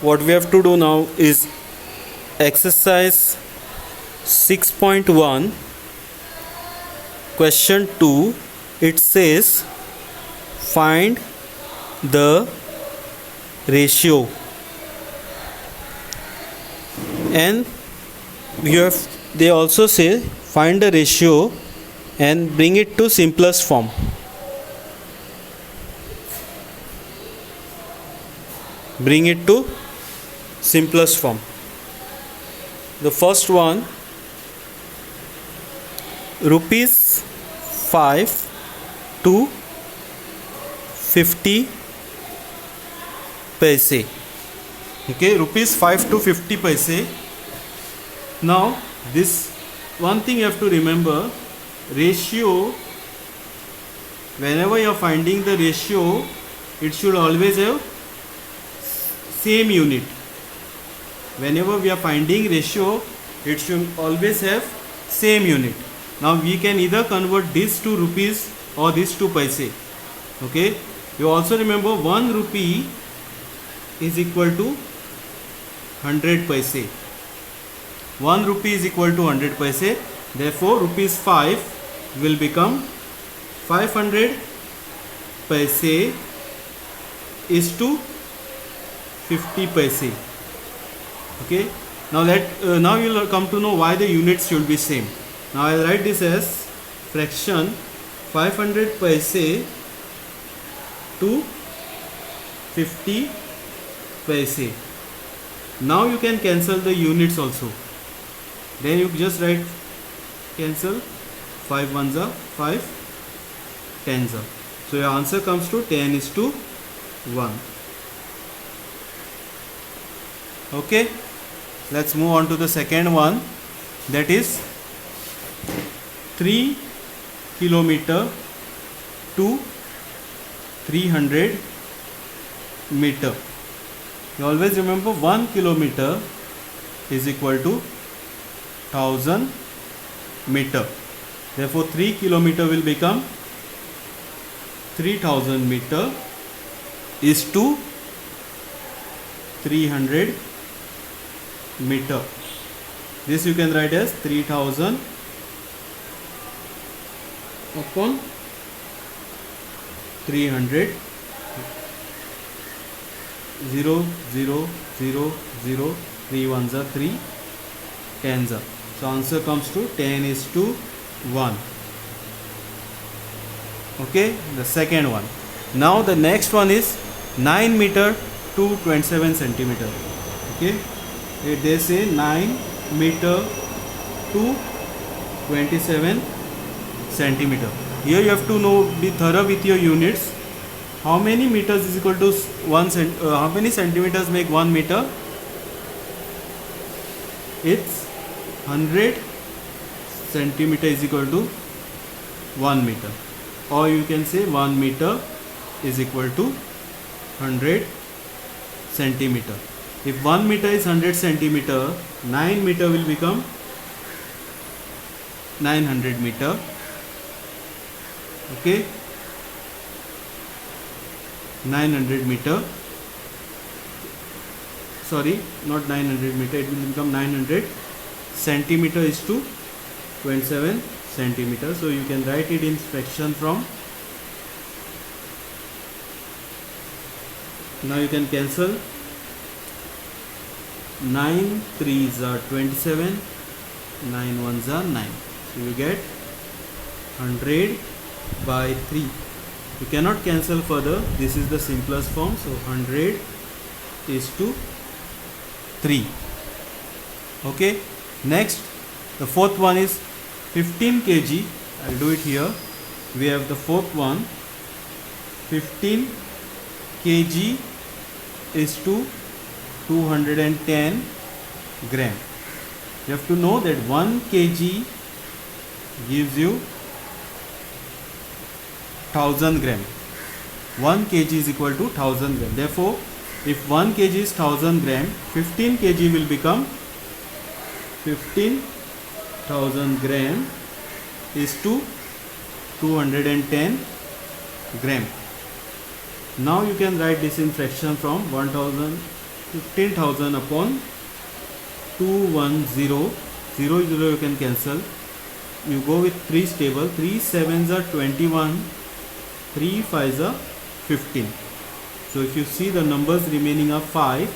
what we have to do now is exercise 6.1 question 2. It says find the ratio, and they also say find the ratio and bring it to simplest form. Bring it to simplest form. The first one, rupees 5 to 50 paise. Okay, rupees 5 to 50 paise. Now this one thing you have to remember, ratio, whenever you are finding the ratio, it should always have same unit. Whenever we are finding ratio, it should always have same unit. Now we can either convert this to rupees or this to paise. Okay, you also remember 1 rupee is equal to 100 paise. 1 rupee is equal to 100 paise. Therefore rupees 5 will become 500 paise is to 50 paise. Okay, now you will come to know why the units should be same. Now I will write this as fraction 500 paise to 50 paise. Now you can cancel the units also. Then you just write cancel 5 ones are 5 tens are. So your answer comes to 10 is to 1. Okay, let's move on to the second one, that is 3 kilometer to 300 meter. You always remember 1 kilometer is equal to 1000 meter. Therefore 3 kilometer will become 3000 meter is to 300 meter. This you can write as 3000 upon 300. 0 0 0 0 3 ones are 3 tens are. So answer comes to 10 is to 1. Okay, the second one. Now the next one is 9 meter to 27 centimeter. Okay, they say 9 meter to 27 centimeter. Here you have to be thorough with your units. How many meters is equal to how many centimeters make 1 meter? It's 100 centimeter is equal to 1 meter, or you can say 1 meter is equal to 100 centimeter. If 1 meter is 100 centimeter, 9 meter will become 900 meter. Okay, 900 meter, sorry, not 900 meter, it will become 900 centimeter is to 27 centimeter. So you can write it in fraction from. Now you can cancel 9 3s are 27, 9 1s are 9. So you get 100 by 3. You cannot cancel further. This is the simplest form. So 100 is to 3. Okay. Next, the fourth one is 15 kg. I'll do it here. We have the fourth one. 15 kg is to 210 gram. You have to know that 1 kg gives you 1000 gram. 1 kg is equal to 1000 gram. Therefore, if 1 kg is 1000 gram, 15 kg will become 15,000 gram is to 210 gram. Now you can write this in fraction from 1000 15,000 upon 210. 0 0 you can cancel. You go with 3 stable. 3 sevens are 21, 3 fives are 15. So if you see, the numbers remaining are 5,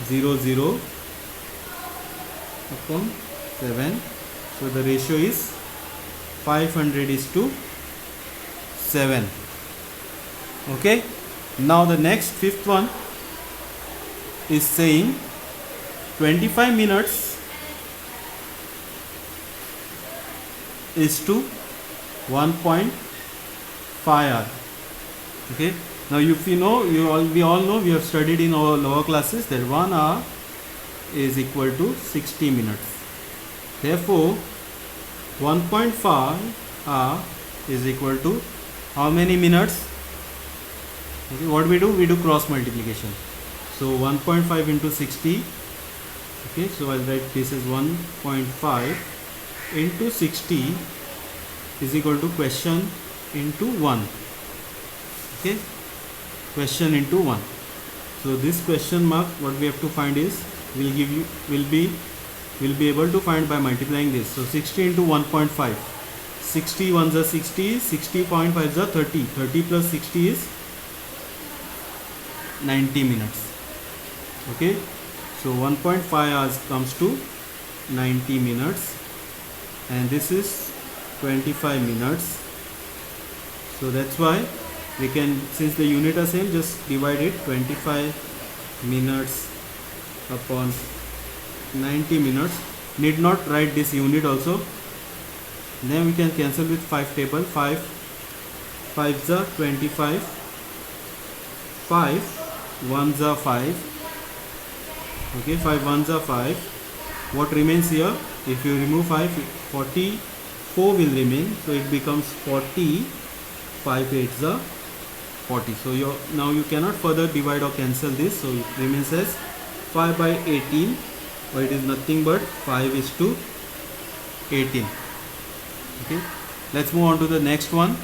0 0 upon 7. So the ratio is 500 is to 7. Okay. Now the next fifth one is saying 25 minutes is to 1.5 hour. Okay. Now if you know, we all know, we have studied in our lower classes that 1 hour is equal to 60 minutes. Therefore 1.5 hour is equal to how many minutes? Okay, what we do? We do cross multiplication. So 1.5 into 60. Okay, so I'll write this is 1.5 into 60 is equal to question into 1. Okay, question into 1. So this question mark, what we have to find is, will be able to find by multiplying this. So 60 into 1.5. 60 ones are 60, 60.5 are 30. 30 plus 60 is 90 minutes. Okay, so 1.5 hours comes to 90 minutes, and this is 25 minutes. So that's why we can, since the unit are same, just divide it 25 minutes upon 90 minutes. Need not write this unit also. Then we can cancel with 5 table. 5 5s are 25, 5 1s are 5. Okay, 5 1s are 5. What remains here? If you remove 5, 44 will remain. So it becomes 40. 5 8s are 40. So now you cannot further divide or cancel this. So it remains as 5 by 18. Or it is nothing but 5 is to 18. Okay, let's move on to the next one.